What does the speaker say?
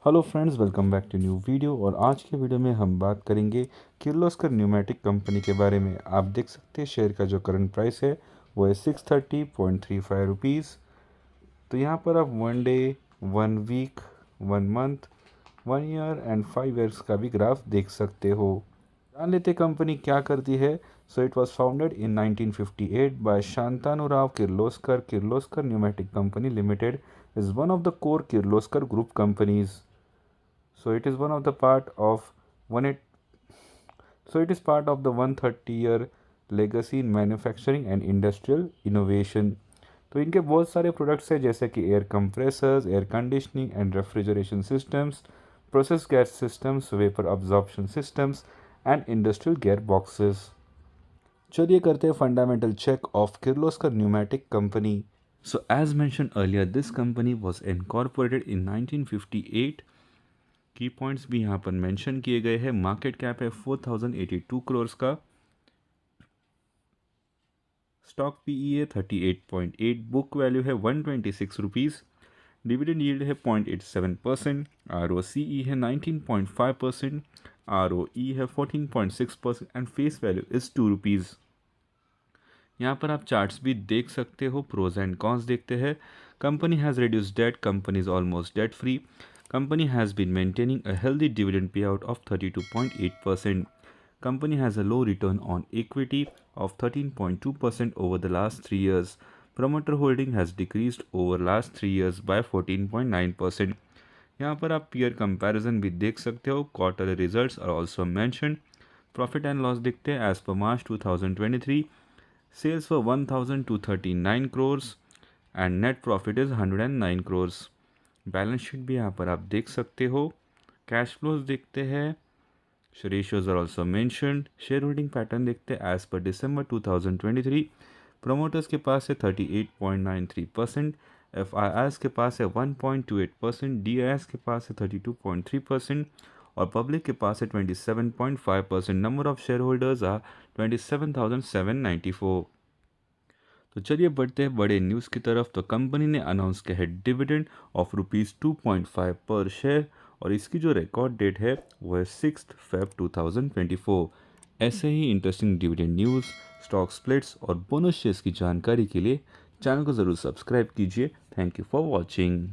Hello friends, welcome back to new video. और आज के वीडियो में हम बात करेंगे किर्लोस्कर न्यूमेटिक कंपनी के बारे में। आप देख सकते हैं शेयर का जो करंट प्राइस है वो है 630.35 रुपीज़। तो यहाँ पर आप 1 day, 1 week, 1 month, 1 year and 5 years का भी ग्राफ देख सकते हो। जान लेते कंपनी क्या करती है। So it was founded in 1958 by Shantanurao Kirloskar. Kirloskar pneumatic company limited is one of the core Kirloskar group companies. So it is one of the part of one it so it is part of the 130-year legacy in manufacturing and industrial innovation. तो इनके बहुत सारे products हैं जैसे कि air compressors, air conditioning and refrigeration systems, process gas systems, vapour absorption systems and industrial gear boxes. चलिए करते हैं fundamental check of Kirloskar pneumatic company. So as mentioned earlier, this company was incorporated in 1958. की points भी यहाँ पर mention किए गए हैं। मार्केट कैप है 4082 करोड़ का। स्टॉक पीई है 38.8, बुक वैल्यू है 126 रुपीज़। डिविडेंड यील्ड है 0.87%, ROCE है 19.5%, ROE है 14.6% and face value is 2 rupees. यहाँ पर आप चार्ट्स भी देख सकते हो, प्रोज एंड कॉन्स देखते हैं। Company has reduce debt, company is almost debt free. Company has been maintaining a healthy dividend pay out of 32.8%. Company has a low return on equity of 13.2% over the last 3 years. Promoter holding has decreased over last 3 years by 14.9%. यहाँ पर आप peer comparison भी देख सकते हो। Quarter results are also mention. Profit and loss देखते हैं। As per March 2023, sales were 1,239 crores and net profit is 109 crores. Balance sheet भी यहाँ पर आप देख सकते हो। कैश फ्लोज देखते हैं। Ratios are also mentioned. Share holding pattern देखते हैं। एज पर दिसंबर 2023, प्रोमोटर्स के पास है 38.93%, FIIs के पास है 1.28%, DIs के पास है 32.3% और पब्लिक के पास है 27.5%। Number of share holders are 27,794। तो चलिए बढ़ते हैं बड़े न्यूज़ की तरफ। तो कंपनी ने अनाउंस किया है डिविडेंड ऑफ ₹2.5 पर शेयर और इसकी जो रिकॉर्ड डेट है वो है 6 Feb 2024। ऐसे ही interesting dividend news, stock splits और बोनस शेयर्स की जानकारी के लिए चैनल को ज़रूर सब्सक्राइब कीजिए। Thank you for watching.